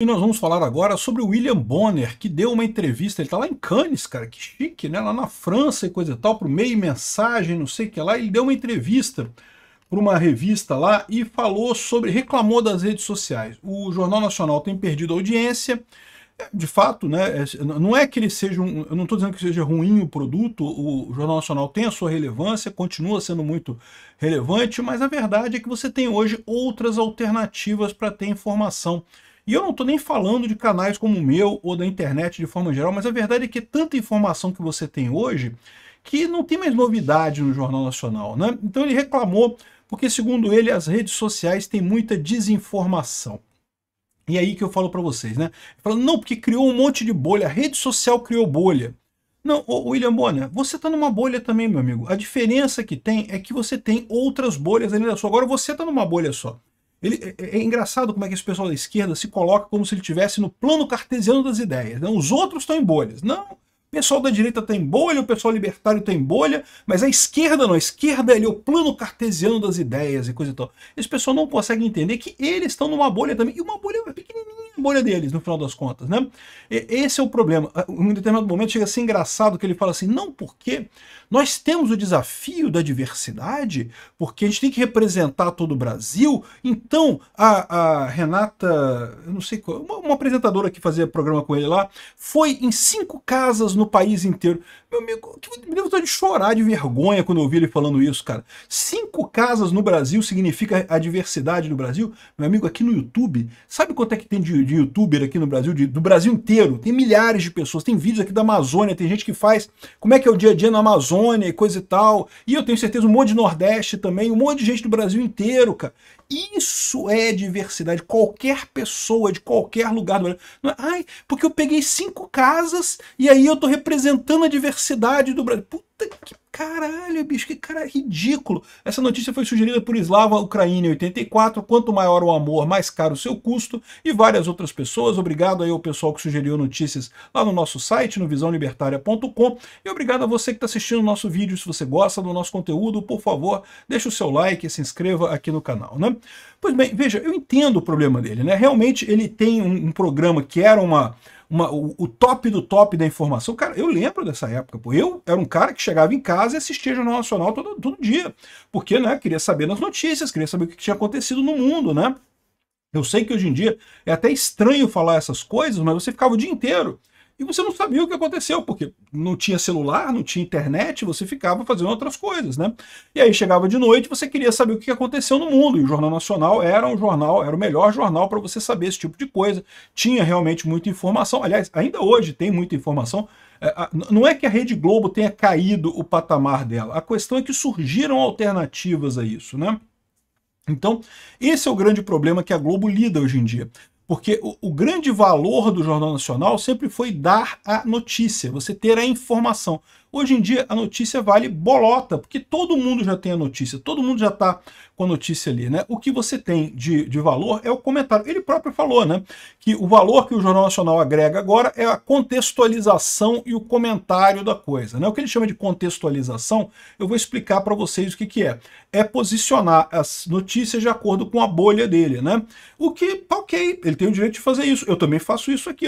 E nós vamos falar agora sobre o William Bonner, que deu uma entrevista, ele está lá em Cannes, cara, que chique, né? Lá na França e coisa e tal, para o Meio Mensagem, não sei o que lá, ele deu uma entrevista para uma revista lá e falou sobre, reclamou das redes sociais. O Jornal Nacional tem perdido audiência, de fato, né? Não é que ele seja eu não estou dizendo que seja ruim o produto, o Jornal Nacional tem a sua relevância, continua sendo muito relevante, mas a verdade é que você tem hoje outras alternativas para ter informação. E eu não estou nem falando de canais como o meu ou da internet de forma geral, mas a verdade é que é tanta informação que você tem hoje que não tem mais novidade no Jornal Nacional, né? Então ele reclamou porque, segundo ele, as redes sociais têm muita desinformação. E aí que eu falo para vocês, né? Ele fala, não, porque criou um monte de bolha, a rede social criou bolha. Não, William Bonner, você está numa bolha também, meu amigo. A diferença que tem é que você tem outras bolhas além da sua. Agora você está numa bolha só. É engraçado como é que esse pessoal da esquerda se coloca como se ele estivesse no plano cartesiano das ideias. Né? Os outros estão em bolhas. Não, o pessoal da direita está em bolha, o pessoal libertário está em bolha, mas a esquerda não. A esquerda é o plano cartesiano das ideias e coisa e tal. Esse pessoal não consegue entender que eles estão numa bolha também, e uma bolha pequenininha, a bolha deles, no final das contas. Né? Esse é o problema. Em um determinado momento chega a ser engraçado que ele fala assim, não, porque nós temos o desafio da diversidade, porque a gente tem que representar todo o Brasil. Então, a Renata, eu não sei qual, uma apresentadora que fazia programa com ele lá, foi em 5 casas no país inteiro. Meu amigo, me deu vontade de chorar de vergonha quando eu ouvi ele falando isso, cara. 5 casas no Brasil significa a diversidade do Brasil? Meu amigo, aqui no YouTube, sabe quanto é que tem de youtuber aqui no Brasil? Do Brasil inteiro. Tem milhares de pessoas, tem vídeos aqui da Amazônia, tem gente que faz como é que é o dia a dia na Amazônia e coisa e tal. E eu tenho certeza um monte de Nordeste também, um monte de gente do Brasil inteiro, cara. Isso é diversidade. Qualquer pessoa de qualquer lugar do Brasil. Não é, ai, porque eu peguei 5 casas e aí eu tô representando a diversidade do Brasil. Puta que caralho, bicho, que cara ridículo. Essa notícia foi sugerida por Slava Ucraina em 84. Quanto maior o amor, mais caro o seu custo. E várias outras pessoas. Obrigado aí ao pessoal que sugeriu notícias lá no nosso site, no visãolibertaria.com. E obrigado a você que está assistindo o nosso vídeo. Se você gosta do nosso conteúdo, por favor, deixe o seu like e se inscreva aqui no canal, né? Pois bem, veja, eu entendo o problema dele, né? Realmente ele tem um programa que era o top do top da informação. Cara, eu lembro dessa época, pô. Eu era um cara que chegava em casa e assistia Jornal Nacional todo dia. Porque, né, queria saber das notícias, queria saber o que tinha acontecido no mundo, né? Eu sei que hoje em dia é até estranho falar essas coisas, mas você ficava o dia inteiro e você não sabia o que aconteceu, porque não tinha celular, não tinha internet, você ficava fazendo outras coisas, né? E aí chegava de noite, você queria saber o que aconteceu no mundo, e o Jornal Nacional era um jornal, era o melhor jornal para você saber esse tipo de coisa. Tinha realmente muita informação, aliás, ainda hoje tem muita informação. Não é que a Rede Globo tenha caído o patamar dela, a questão é que surgiram alternativas a isso, né? Então, esse é o grande problema que a Globo lida hoje em dia. Porque o grande valor do Jornal Nacional sempre foi dar a notícia, você ter a informação. Hoje em dia a notícia vale bolota, porque todo mundo já tem a notícia, todo mundo já está com a notícia ali, né? O que você tem de valor é o comentário. Ele próprio falou, né, que o valor que o Jornal Nacional agrega agora é a contextualização e o comentário da coisa, né? O que ele chama de contextualização, eu vou explicar para vocês o que é. É posicionar as notícias de acordo com a bolha dele, né? O que tá ok, ele tem o direito de fazer isso. Eu também faço isso aqui,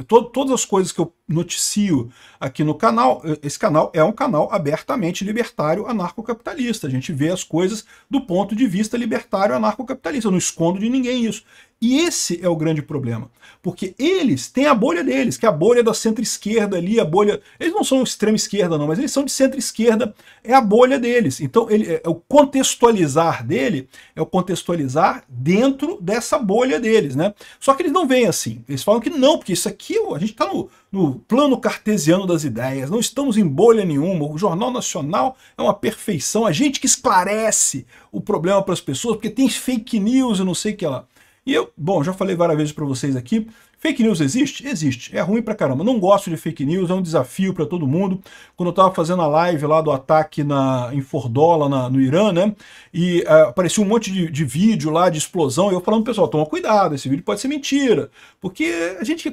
todas as coisas que eu noticio aqui no canal, esse canal é um canal abertamente libertário anarcocapitalista. A gente vê as coisas do ponto de vista libertário anarcocapitalista. Eu não escondo de ninguém isso. E esse é o grande problema, porque eles têm a bolha deles, que é a bolha da centro-esquerda ali, a bolha... Eles não são extrema-esquerda não, mas eles são de centro-esquerda, é a bolha deles. Então o contextualizar dele é o contextualizar dentro dessa bolha deles, né? Só que eles não veem assim, eles falam que não, porque isso aqui, a gente está no plano cartesiano das ideias, não estamos em bolha nenhuma, o Jornal Nacional é uma perfeição, a gente que esclarece o problema para as pessoas, porque tem fake news e não sei o que lá. E eu, bom, já falei várias vezes para vocês aqui, fake news existe? Existe. É ruim pra caramba. Não gosto de fake news, é um desafio para todo mundo. Quando eu tava fazendo a live lá do ataque em Fordola, no Irã, né, e apareceu um monte de vídeo lá de explosão, e eu falando, pessoal, toma cuidado, esse vídeo pode ser mentira. Porque a gente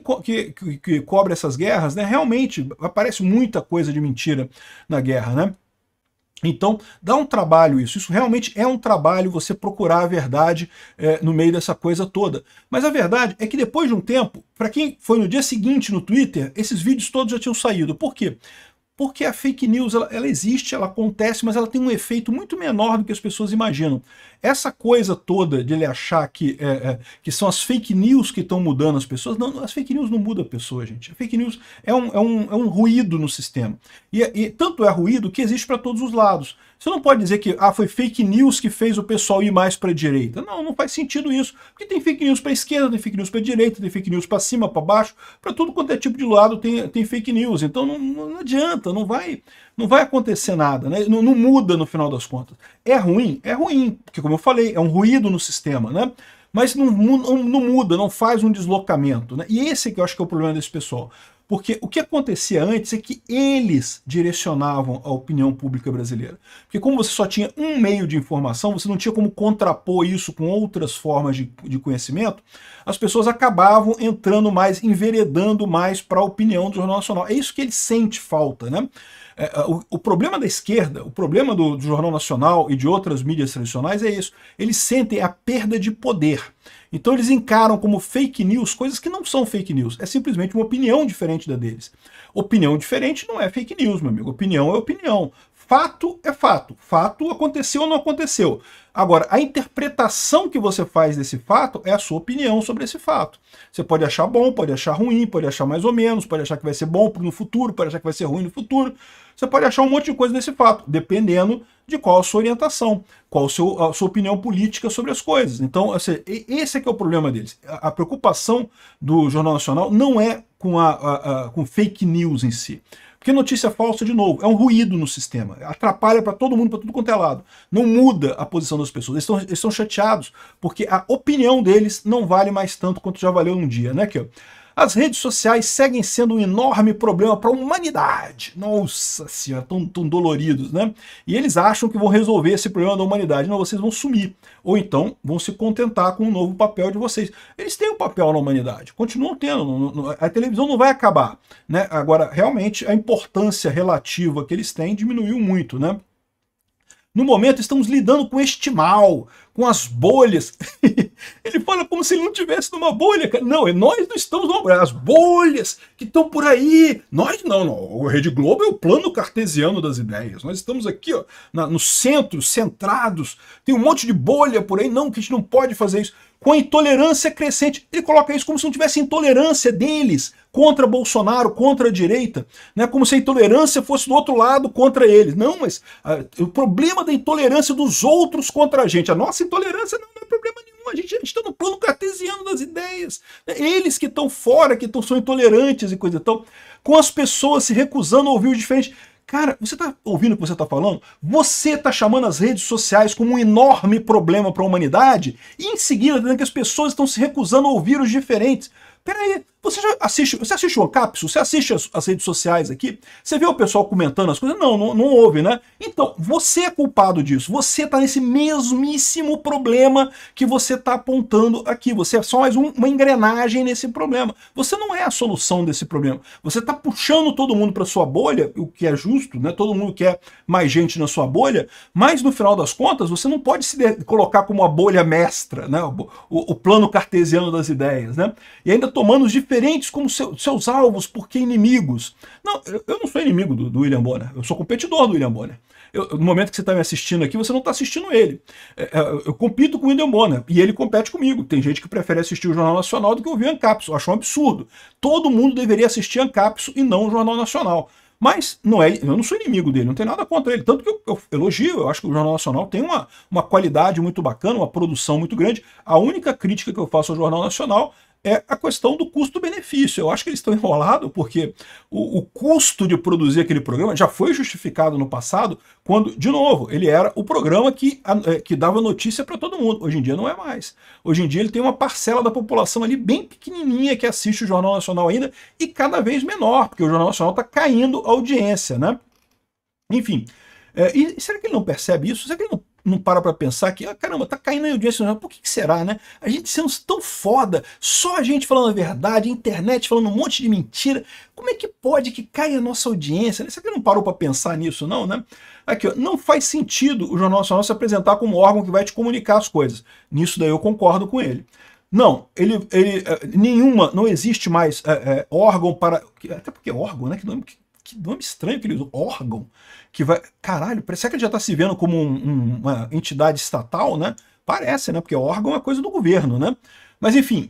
que cobre essas guerras, né, realmente aparece muita coisa de mentira na guerra, né. Então, dá um trabalho isso. Isso realmente é um trabalho, você procurar a verdade no meio dessa coisa toda. Mas a verdade é que depois de um tempo, para quem foi no dia seguinte no Twitter, esses vídeos todos já tinham saído. Por quê? Porque a fake news, ela existe, ela acontece, mas ela tem um efeito muito menor do que as pessoas imaginam. Essa coisa toda de ele achar que são as fake news que estão mudando as pessoas, não, as fake news não mudam a pessoa, gente. A fake news é um ruído no sistema. E tanto é ruído que existe para todos os lados. Você não pode dizer que foi fake news que fez o pessoal ir mais para a direita. Não, não faz sentido isso. Porque tem fake news para a esquerda, tem fake news para a direita, tem fake news para cima, para baixo. Para tudo quanto é tipo de lado tem fake news. Então não adianta, não vai acontecer nada, né? Não muda no final das contas. É ruim? É ruim, porque como eu falei, é um ruído no sistema, né? Mas não muda, não faz um deslocamento, né? E esse que eu acho que é o problema desse pessoal. Porque o que acontecia antes é que eles direcionavam a opinião pública brasileira. Porque como você só tinha um meio de informação, você não tinha como contrapor isso com outras formas de conhecimento, as pessoas acabavam entrando mais, enveredando mais para a opinião do Jornal Nacional. É isso que ele sente falta, né? O problema da esquerda, o problema do Jornal Nacional e de outras mídias tradicionais é isso. Eles sentem a perda de poder. Então eles encaram como fake news coisas que não são fake news. É simplesmente uma opinião diferente da deles. Opinião diferente não é fake news, meu amigo. Opinião é opinião. Fato é fato. Fato aconteceu ou não aconteceu. Agora, a interpretação que você faz desse fato é a sua opinião sobre esse fato. Você pode achar bom, pode achar ruim, pode achar mais ou menos, pode achar que vai ser bom no futuro, pode achar que vai ser ruim no futuro. Você pode achar um monte de coisa desse fato, dependendo de qual a sua orientação, qual a sua opinião política sobre as coisas. Então, esse é que é o problema deles. A preocupação do Jornal Nacional não é com fake news em si. Porque notícia falsa, de novo, é um ruído no sistema. Atrapalha para todo mundo, para tudo quanto é lado. Não muda a posição das pessoas. Eles estão chateados porque a opinião deles não vale mais tanto quanto já valeu um dia, né? Aqui, ó. As redes sociais seguem sendo um enorme problema para a humanidade. Nossa senhora, tão doloridos, né? E eles acham que vão resolver esse problema da humanidade. Não, vocês vão sumir. Ou então vão se contentar com um novo papel de vocês. Eles têm um papel na humanidade, continuam tendo. A televisão não vai acabar, né? Agora, realmente, a importância relativa que eles têm diminuiu muito, né? No momento, estamos lidando com este mal, com as bolhas. Ele fala como se ele não estivesse numa bolha, cara. Não, nós não estamos numa bolha. As bolhas que estão por aí. Nós não. O Rede Globo é o plano cartesiano das ideias. Nós estamos aqui, ó, no centro, centrados. Tem um monte de bolha por aí. Não, que a gente não pode fazer isso. Com a intolerância crescente. Ele coloca isso como se não tivesse intolerância deles contra Bolsonaro, contra a direita, né? Como se a intolerância fosse do outro lado contra eles. Não, mas o problema da intolerância dos outros contra a gente, a nossa intolerância não é problema nenhum, a gente está no plano cartesiano das ideias. Eles que estão fora, são intolerantes e coisa e tal, com as pessoas se recusando a ouvir o diferente. Cara, você está ouvindo o que você está falando? Você está chamando as redes sociais como um enorme problema para a humanidade e em seguida dizendo que as pessoas estão se recusando a ouvir os diferentes. Peraí, você assiste o Ancapsu? Você assiste as redes sociais aqui? Você vê o pessoal comentando as coisas? Não ouve, né? Então, você é culpado disso. Você está nesse mesmíssimo problema que você está apontando aqui. Você é só mais uma engrenagem nesse problema. Você não é a solução desse problema. Você está puxando todo mundo para sua bolha, o que é justo, né? Todo mundo quer mais gente na sua bolha, mas no final das contas, você não pode se colocar como a bolha mestra, né? O plano cartesiano das ideias, né? E ainda tomando os diferentes como seus alvos, porque inimigos. Não, eu não sou inimigo do William Bonner, eu sou competidor do William Bonner. No momento que você está me assistindo aqui, você não está assistindo ele. Eu compito com o William Bonner e ele compete comigo. Tem gente que prefere assistir o Jornal Nacional do que ouvir o Ancapsu. Eu acho um absurdo. Todo mundo deveria assistir Ancapsu e não o Jornal Nacional. Mas eu não sou inimigo dele, não tenho nada contra ele. Tanto que eu elogio, eu acho que o Jornal Nacional tem uma qualidade muito bacana, uma produção muito grande. A única crítica que eu faço ao Jornal Nacional é a questão do custo-benefício. Eu acho que eles estão enrolados porque o custo de produzir aquele programa já foi justificado no passado, quando, de novo, ele era o programa que dava notícia para todo mundo. Hoje em dia não é mais. Hoje em dia ele tem uma parcela da população ali bem pequenininha que assiste o Jornal Nacional ainda e cada vez menor, porque o Jornal Nacional está caindo a audiência, né? Enfim, e será que ele não percebe isso? Será que ele não para pra pensar que, caramba, tá caindo a audiência, por que será, né? A gente sendo tão foda, só a gente falando a verdade, a internet falando um monte de mentira, como é que pode que caia a nossa audiência, né? Você que não parou pra pensar nisso, não, né? Aqui, ó, não faz sentido o Jornal Nacional se apresentar como órgão que vai te comunicar as coisas. Nisso daí eu concordo com ele. Não, não existe mais órgão para... Até porque órgão, né? Que nome estranho que ele usou, órgão, que vai... Caralho, parece que ele já está se vendo como uma entidade estatal, né? Parece, né? Porque órgão é coisa do governo, né? Mas enfim,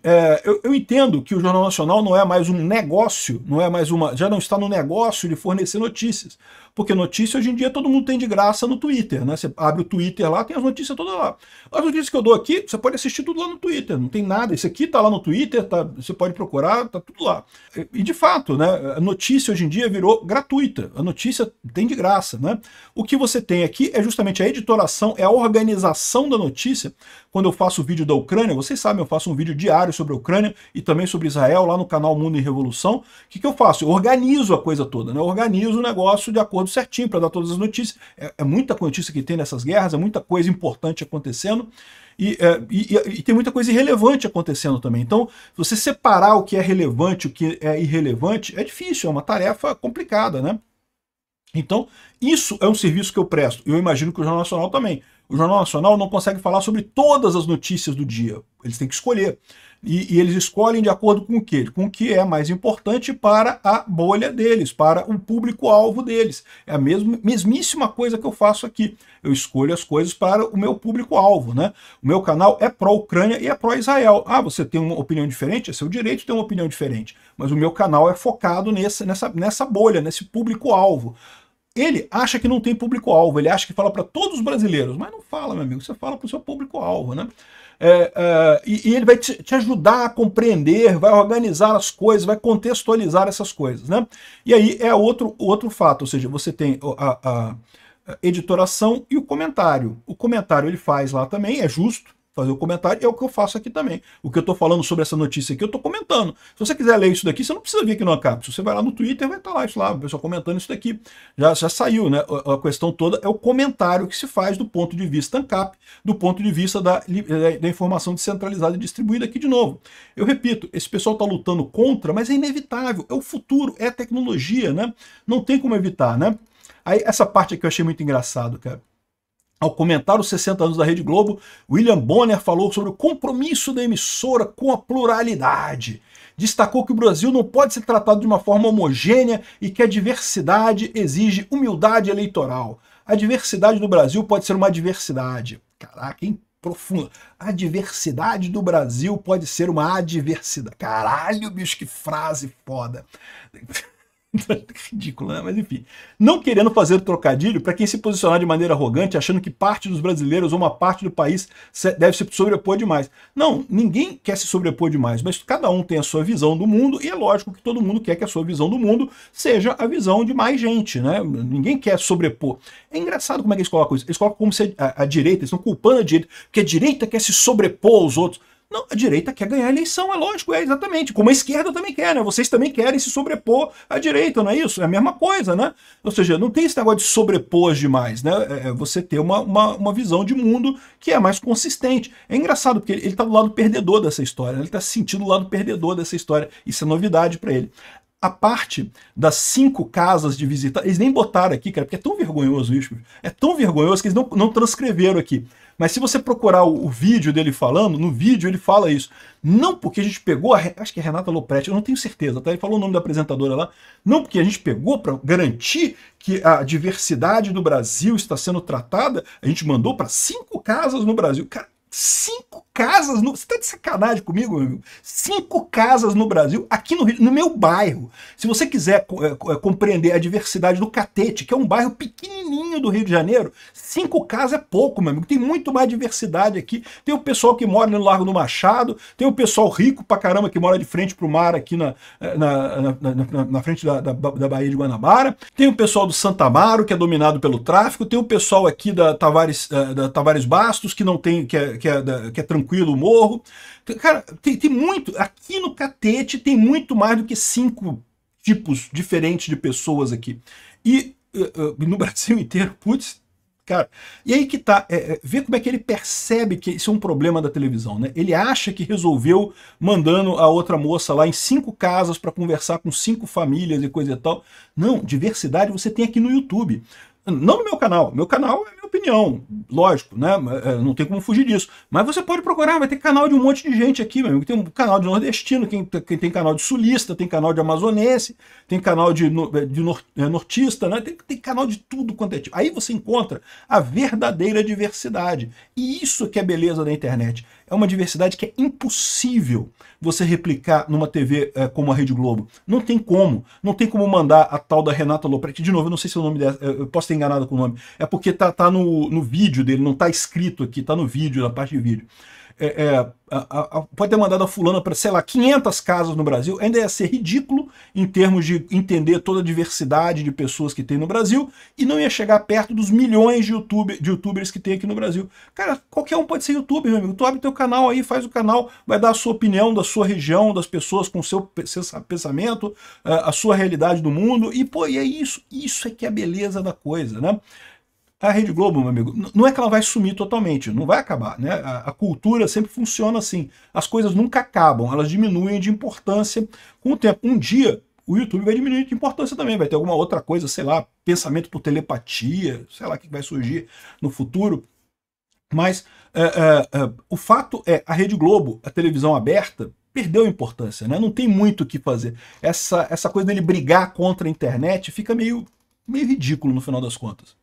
eu entendo que o Jornal Nacional não é mais um negócio, não é mais já não está no negócio de fornecer notícias. Porque notícia hoje em dia todo mundo tem de graça no Twitter, né? Você abre o Twitter lá, tem as notícias todas lá. As notícias que eu dou aqui, você pode assistir tudo lá no Twitter, não tem nada. Isso aqui tá lá no Twitter, você pode procurar, tá tudo lá. E de fato, né? A notícia hoje em dia virou gratuita, a notícia tem de graça, né? O que você tem aqui é justamente a editoração, é a organização da notícia. Quando eu faço o vídeo da Ucrânia, vocês sabem, eu faço um vídeo diário sobre a Ucrânia e também sobre Israel, lá no canal Mundo em Revolução. O que eu faço? Eu organizo a coisa toda, né? Eu organizo o negócio de acordo certinho para dar todas as notícias. É muita notícia que tem nessas guerras, é muita coisa importante acontecendo. E tem muita coisa irrelevante acontecendo também. Então, você separar o que é relevante e o que é irrelevante é difícil, é uma tarefa complicada, né? Então, isso é um serviço que eu presto. Eu imagino que o Jornal Nacional também. O Jornal Nacional não consegue falar sobre todas as notícias do dia. Eles têm que escolher. E eles escolhem de acordo com o quê? Com o que é mais importante para a bolha deles, para o público-alvo deles. É a mesmíssima coisa que eu faço aqui. Eu escolho as coisas para o meu público-alvo, né? O meu canal é pró-Ucrânia e é pró-Israel. Ah, você tem uma opinião diferente? É seu direito ter uma opinião diferente. Mas o meu canal é focado nessa bolha, nesse público-alvo. Ele acha que não tem público-alvo, ele acha que fala para todos os brasileiros, mas não fala, meu amigo, você fala para o seu público-alvo, né? E ele vai te ajudar a compreender, vai organizar as coisas, vai contextualizar essas coisas, né? E aí é outro fato, ou seja, você tem a editoração e o comentário. O comentário ele faz lá também, é justo fazer o comentário, é o que eu faço aqui também. O que eu estou falando sobre essa notícia aqui, eu estou comentando. Se você quiser ler isso daqui, você não precisa vir aqui no Ancap. Se você vai lá no Twitter, vai estar lá isso lá, o pessoal comentando isso daqui. Já saiu, né? A questão toda é o comentário que se faz do ponto de vista Ancap, do ponto de vista da informação descentralizada e distribuída aqui de novo. Eu repito, esse pessoal está lutando contra, mas é inevitável, é o futuro, é a tecnologia, né? Não tem como evitar, né? Aí essa parte aqui eu achei muito engraçado, cara. Ao comentar os 60 anos da Rede Globo, William Bonner falou sobre o compromisso da emissora com a pluralidade. Destacou que o Brasil não pode ser tratado de uma forma homogênea e que a diversidade exige humildade eleitoral. A diversidade do Brasil pode ser uma adversidade. Caraca, hein? Profunda. A diversidade do Brasil pode ser uma adversidade. Caralho, bicho, que frase foda. Ridículo, né? Mas enfim. Não querendo fazer trocadilho para quem se posicionar de maneira arrogante, achando que parte dos brasileiros ou uma parte do país deve se sobrepor demais. Não, ninguém quer se sobrepor demais, mas cada um tem a sua visão do mundo e é lógico que todo mundo quer que a sua visão do mundo seja a visão de mais gente, né? Ninguém quer sobrepor. É engraçado como é que eles colocam isso. Eles colocam como se a direita, eles estão culpando a direita, porque a direita quer se sobrepor aos outros. Não, a direita quer ganhar a eleição, é lógico, é exatamente. Como a esquerda também quer, né? Vocês também querem se sobrepor à direita, não é isso? É a mesma coisa, né? Ou seja, não tem esse negócio de sobrepor demais, né? É você ter uma visão de mundo que é mais consistente. É engraçado, porque ele está do lado perdedor dessa história, né? Ele está se sentindo do lado perdedor dessa história. Isso é novidade para ele. A parte das 5 casas de visita, eles nem botaram aqui, cara, porque é tão vergonhoso isso. É tão vergonhoso que eles não transcreveram aqui. Mas se você procurar o vídeo dele falando, no vídeo ele fala isso. Não porque a gente pegou, acho que é Renata Lopretti, eu não tenho certeza, tá? Ele falou o nome da apresentadora lá. Não porque a gente pegou para garantir que a diversidade do Brasil está sendo tratada, a gente mandou para 5 casas no Brasil. Cara, 5 casas, você tá de sacanagem comigo, meu amigo? 5 casas no Brasil, aqui no meu bairro. Se você quiser compreender a diversidade do Catete, que é um bairro pequenininho do Rio de Janeiro, 5 casas é pouco, meu amigo. Tem muito mais diversidade aqui. Tem o pessoal que mora no Largo do Machado, tem o pessoal rico pra caramba que mora de frente pro mar aqui na frente da Baía de Guanabara. Tem o pessoal do Santa Amaro, que é dominado pelo tráfico. Tem o pessoal aqui da Tavares Bastos, que não tem, que é tranquilo o morro. Cara, tem muito. Aqui no Catete tem muito mais do que 5 tipos diferentes de pessoas aqui. E no Brasil inteiro, putz, Cara, e aí que tá, vê como é que ele percebe que isso é um problema da televisão, né? Ele acha que resolveu mandando a outra moça lá em 5 casas para conversar com 5 famílias e coisa e tal. Não, diversidade você tem aqui no YouTube. Não no meu canal é a minha opinião, lógico, né? Não tem como fugir disso. Mas você pode procurar, vai ter canal de um monte de gente aqui, meu amigo. Tem um canal de nordestino, quem tem canal de sulista, tem canal de amazonense, tem canal de nortista, né? Tem canal de tudo quanto é tipo. Aí você encontra a verdadeira diversidade. E isso que é a beleza da internet. É uma diversidade que é impossível você replicar numa TV como a Rede Globo. Não tem como. Não tem como mandar a tal da Renata Lopretti. De novo, eu não sei se é o nome dela, eu posso ter enganado com o nome. É porque tá no vídeo dele, não tá escrito aqui, tá no vídeo, na parte de vídeo. Pode ter mandado a fulana para, sei lá, 500 casas no Brasil, ainda ia ser ridículo em termos de entender toda a diversidade de pessoas que tem no Brasil e não ia chegar perto dos milhões de youtubers que tem aqui no Brasil. Cara, qualquer um pode ser youtuber, meu amigo. Tu abre teu canal aí, faz o canal, vai dar a sua opinião da sua região, das pessoas com o seu pensamento, a sua realidade do mundo, e pô, e é isso. Isso é que é a beleza da coisa, né? A Rede Globo, meu amigo, não é que ela vai sumir totalmente, não vai acabar, né? A cultura sempre funciona assim. As coisas nunca acabam, elas diminuem de importância com o tempo. Um dia, o YouTube vai diminuir de importância também, vai ter alguma outra coisa, sei lá, pensamento por telepatia, sei lá o que vai surgir no futuro. Mas o fato é, a Rede Globo, a televisão aberta, perdeu importância, né? Não tem muito o que fazer. Essa coisa dele brigar contra a internet fica meio ridículo no final das contas.